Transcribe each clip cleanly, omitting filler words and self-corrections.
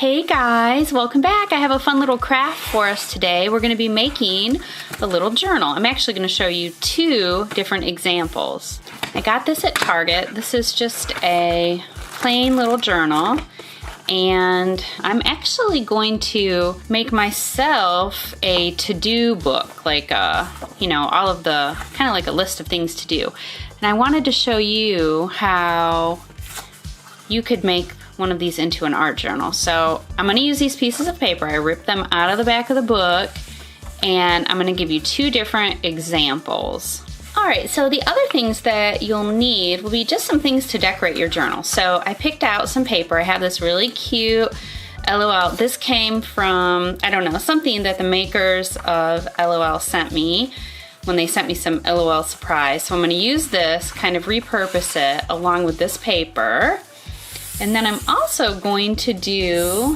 Hey guys, welcome back. I have a fun little craft for us today. We're going to be making a little journal. I'm actually going to show you two different examples. I got this at Target. This is just a plain little journal, and I'm actually going to make myself a to-do book, like all of the, kind of like a list of things to do. And I wanted to show you how you could make one of these into an art journal. So I'm going to use these pieces of paper. I ripped them out of the back of the book, and I'm going to give you two different examples. Alright, so the other things that you'll need will be just some things to decorate your journal. So I picked out some paper. I have this really cute LOL. This came from, I don't know, something that the makers of LOL sent me when they sent me some LOL surprise. So I'm going to use this, kind of repurpose it along with this paper. And then I'm also going to do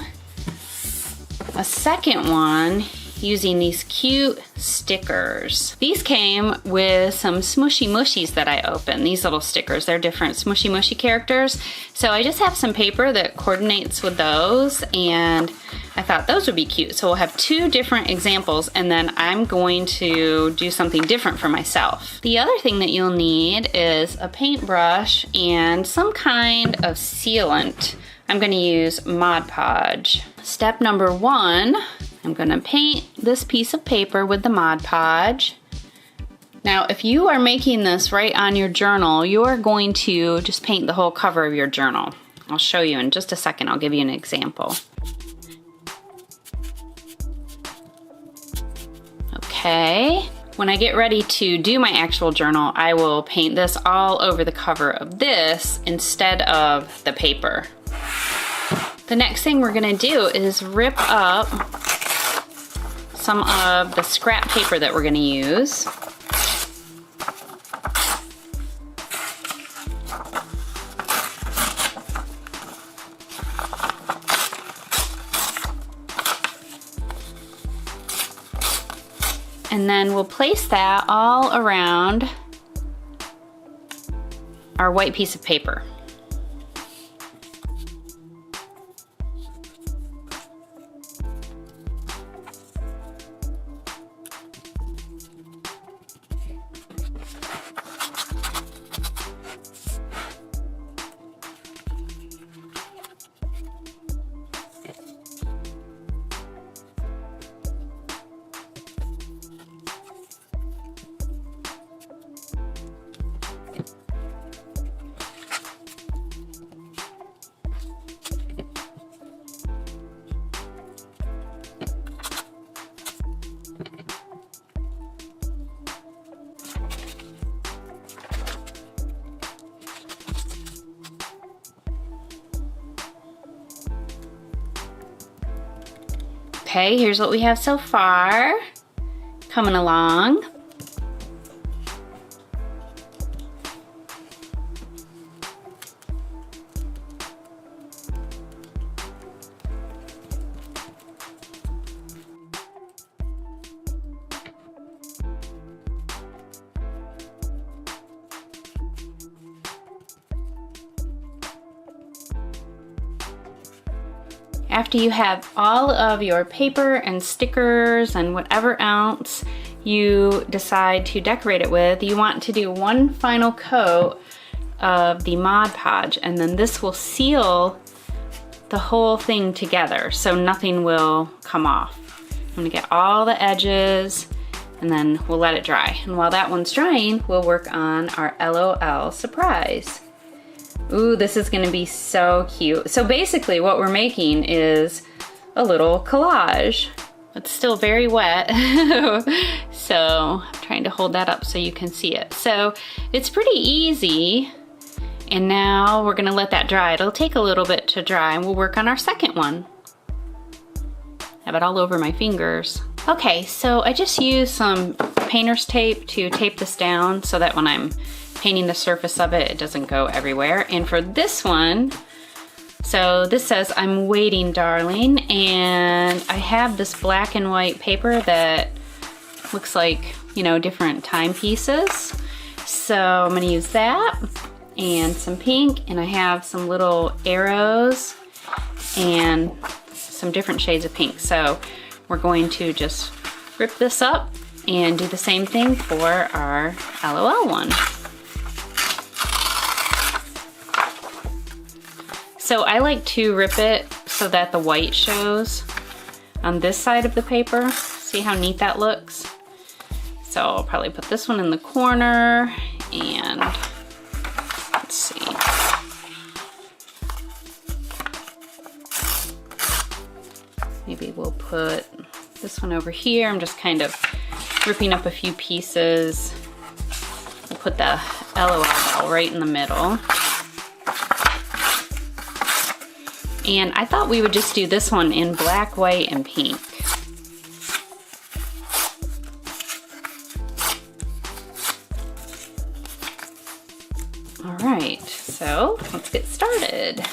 a second one using these cute stickers. These came with some Smooshy Mushies that I opened. These little stickers, they're different Smooshy Mushy characters. So I just have some paper that coordinates with those, and I thought those would be cute. So we'll have two different examples, and then I'm going to do something different for myself. The other thing that you'll need is a paintbrush and some kind of sealant. I'm going to use Mod Podge. Step number one, I'm going to paint this piece of paper with the Mod Podge. Now, if you are making this right on your journal, you're going to just paint the whole cover of your journal. I'll show you in just a second. I'll give you an example. Okay, when I get ready to do my actual journal, I will paint this all over the cover of this instead of the paper. The next thing we're gonna do is rip up some of the scrap paper that we're gonna use. And then we'll place that all around our white piece of paper. Okay, here's what we have so far. Coming along. After you have all of your paper and stickers and whatever else you decide to decorate it with, you want to do one final coat of the Mod Podge, and then this will seal the whole thing together so nothing will come off. I'm gonna get all the edges, and then we'll let it dry. And while that one's drying, we'll work on our LOL surprise. Ooh, this is gonna be so cute. So basically what we're making is a little collage. It's still very wet, so I'm trying to hold that up so you can see it. So it's pretty easy, and now we're gonna let that dry. It'll take a little bit to dry, and we'll work on our second one. Have it all over my fingers. Okay, so I just used some painter's tape to tape this down so that when I'm painting the surface of it, it doesn't go everywhere. And for this one, so this says, "I'm waiting, darling," and I have this black and white paper that looks like, you know, different timepieces. So I'm gonna use that and some pink, and I have some little arrows and some different shades of pink. So we're going to just rip this up and do the same thing for our LOL one. So I like to rip it so that the white shows on this side of the paper. See how neat that looks? So I'll probably put this one in the corner, and let's see. Maybe we'll put this one over here. I'm just kind of ripping up a few pieces. We'll put the LOL doll right in the middle. And I thought we would just do this one in black, white, and pink. All right, so let's get started.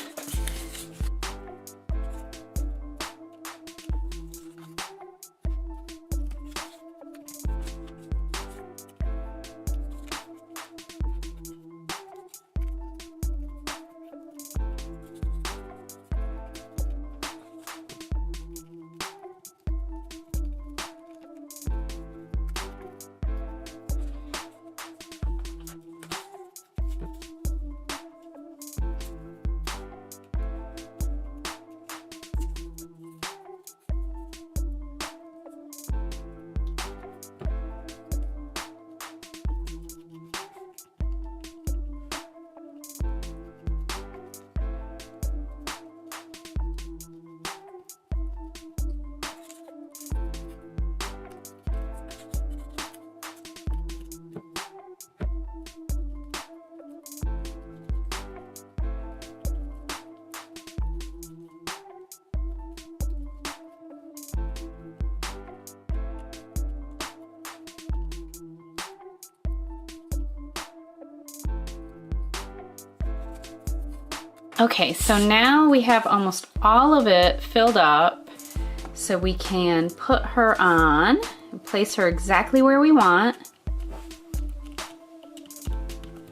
Okay, so now we have almost all of it filled up, so we can put her on and place her exactly where we want.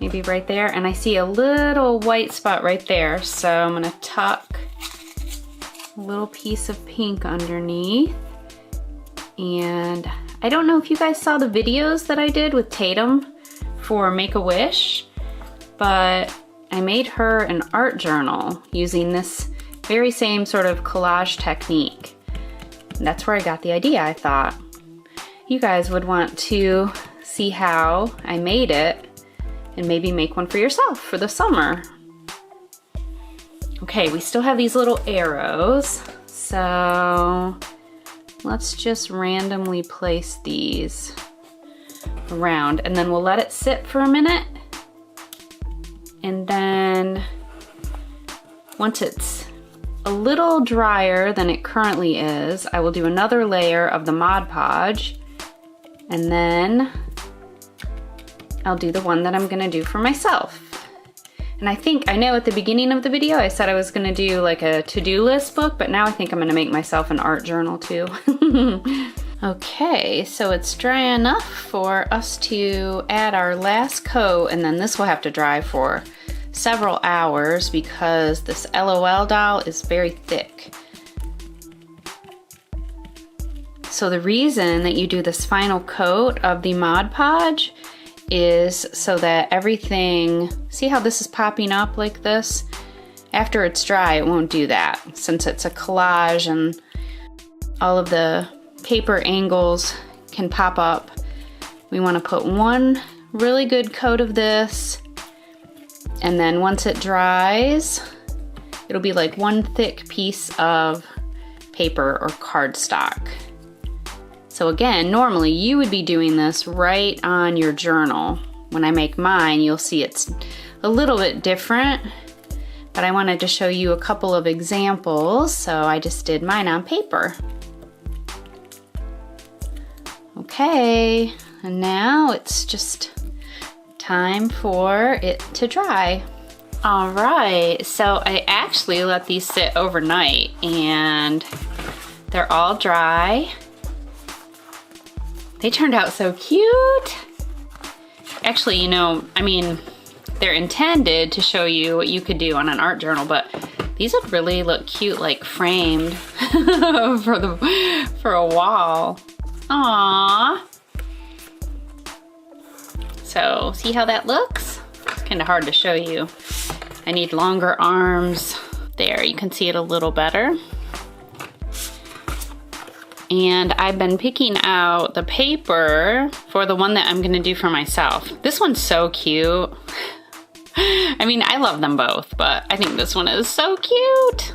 Maybe right there, and I see a little white spot right there, so I'm gonna tuck a little piece of pink underneath. And I don't know if you guys saw the videos that I did with Tatum for Make-A-Wish, but I made her an art journal using this very same sort of collage technique. And that's where I got the idea. I thought you guys would want to see how I made it and maybe make one for yourself for the summer. Okay, we still have these little arrows, so let's just randomly place these around, and then we'll let it sit for a minute. And then once it's a little drier than it currently is, I will do another layer of the Mod Podge, and then I'll do the one that I'm gonna do for myself. And I know at the beginning of the video I said I was gonna do like a to-do list book, but now I think I'm gonna make myself an art journal too. Okay, so it's dry enough for us to add our last coat, and then this will have to dry for several hours because this LOL doll is very thick. So the reason that you do this final coat of the Mod Podge is so that everything, see how this is popping up like this? After it's dry, it won't do that. Since it's a collage and all of the paper angles can pop up, we want to put one really good coat of this, and then once it dries, it'll be like one thick piece of paper or cardstock. So again, normally you would be doing this right on your journal. When I make mine, you'll see it's a little bit different, but I wanted to show you a couple of examples, so I just did mine on paper. Okay, and now it's just time for it to dry. All right, so I actually let these sit overnight and they're all dry. They turned out so cute. Actually, you know, I mean, they're intended to show you what you could do on an art journal, but These would really look cute, like framed for a wall. Aww. So see how that looks? It's kind of hard to show you. I need longer arms. There, you can see it a little better. And I've been picking out the paper for the one that I'm gonna do for myself. This one's so cute. I mean, I love them both, but I think this one is so cute.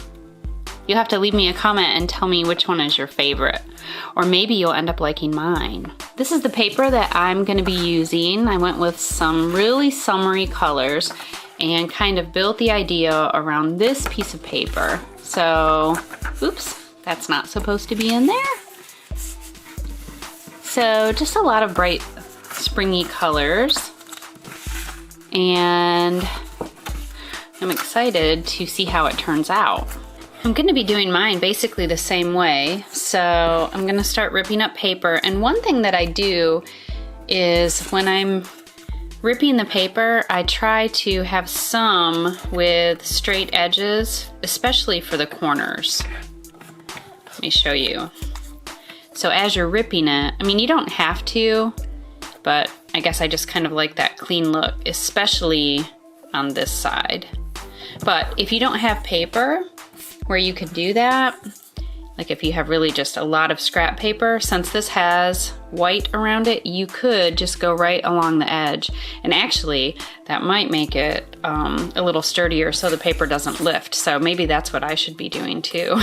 You'll have to leave me a comment and tell me which one is your favorite. Or maybe you'll end up liking mine. This is the paper that I'm gonna be using. I went with some really summery colors and kind of built the idea around this piece of paper. So, oops, that's not supposed to be in there. So just a lot of bright springy colors. And I'm excited to see how it turns out. I'm gonna be doing mine basically the same way. So I'm gonna start ripping up paper. And one thing that I do is when I'm ripping the paper, I try to have some with straight edges, especially for the corners. Let me show you. So as you're ripping it, I mean, you don't have to, but I guess I just kind of like that clean look, especially on this side. But if you don't have paper where you could do that, like if you have really just a lot of scrap paper, since this has white around it, you could just go right along the edge. And actually, that might make it a little sturdier so the paper doesn't lift. So maybe that's what I should be doing too.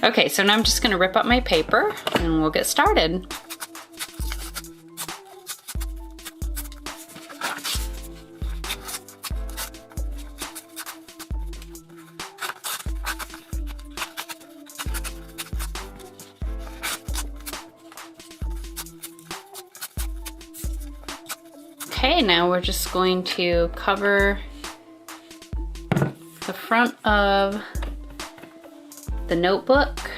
Okay, so now I'm just gonna rip up my paper and we'll get started. Okay, now we're just going to cover the front of the notebook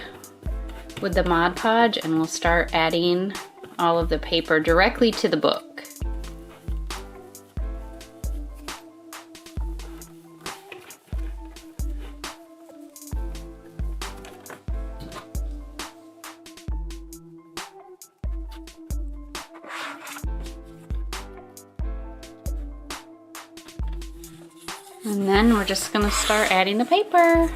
with the Mod Podge, and we'll start adding all of the paper directly to the book. And then we're just gonna start adding the paper.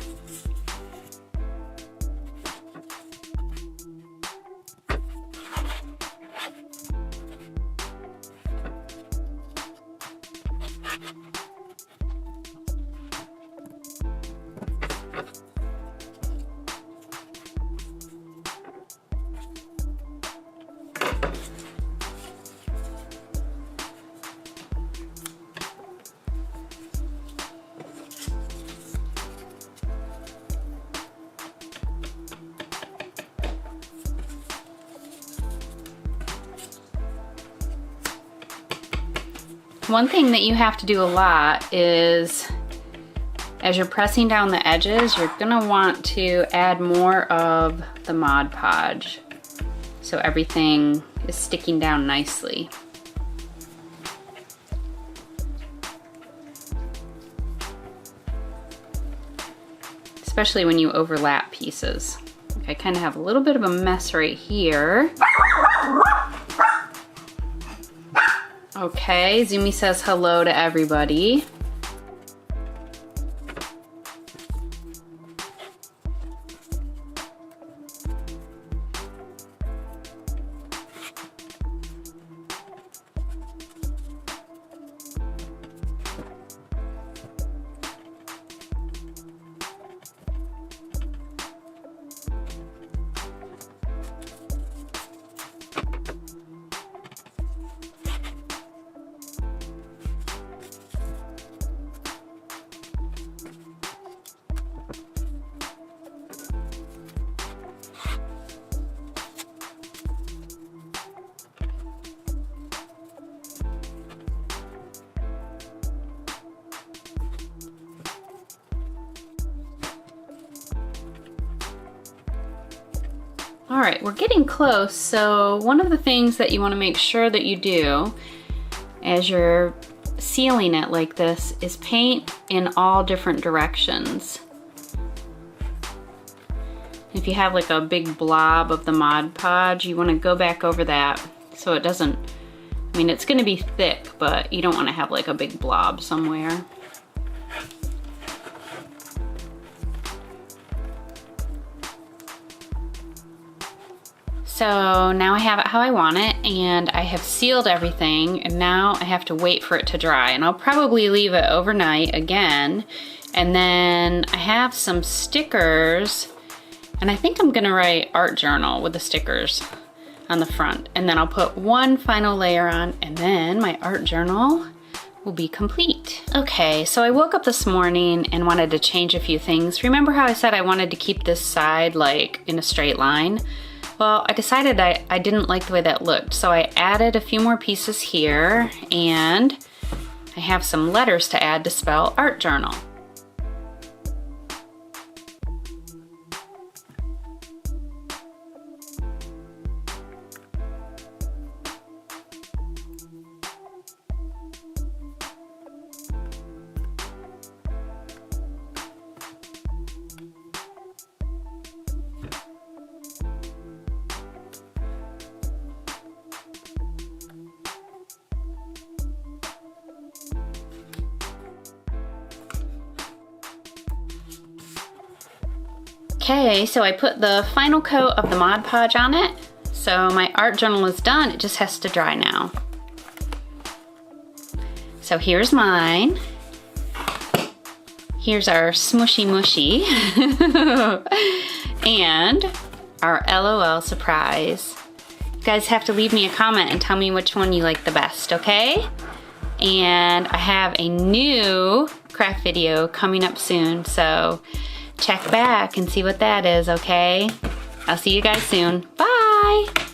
One thing that you have to do a lot is, as you're pressing down the edges, you're gonna want to add more of the Mod Podge so everything is sticking down nicely. Especially when you overlap pieces. I kind of have a little bit of a mess right here. Okay, Zumi says hello to everybody. All right, we're getting close. So one of the things that you want to make sure that you do as you're sealing it like this is paint in all different directions. If you have like a big blob of the Mod Podge, you want to go back over that so it doesn't, I mean, it's going to be thick, but you don't want to have like a big blob somewhere. So now I have it how I want it, and I have sealed everything, and now I have to wait for it to dry, and I'll probably leave it overnight again. And then I have some stickers, and I think I'm gonna write art journal with the stickers on the front, and then I'll put one final layer on, and then my art journal will be complete. Okay, so I woke up this morning and wanted to change a few things. Remember how I said I wanted to keep this side like in a straight line? Well, I decided I didn't like the way that looked, so I added a few more pieces here, and I have some letters to add to spell art journal. Okay, so I put the final coat of the Mod Podge on it. So my art journal is done, it just has to dry now. So here's mine. Here's our Smooshy Mushy. And our LOL surprise. You guys have to leave me a comment and tell me which one you like the best, okay? And I have a new craft video coming up soon, so check back and see what that is, okay? I'll see you guys soon. Bye!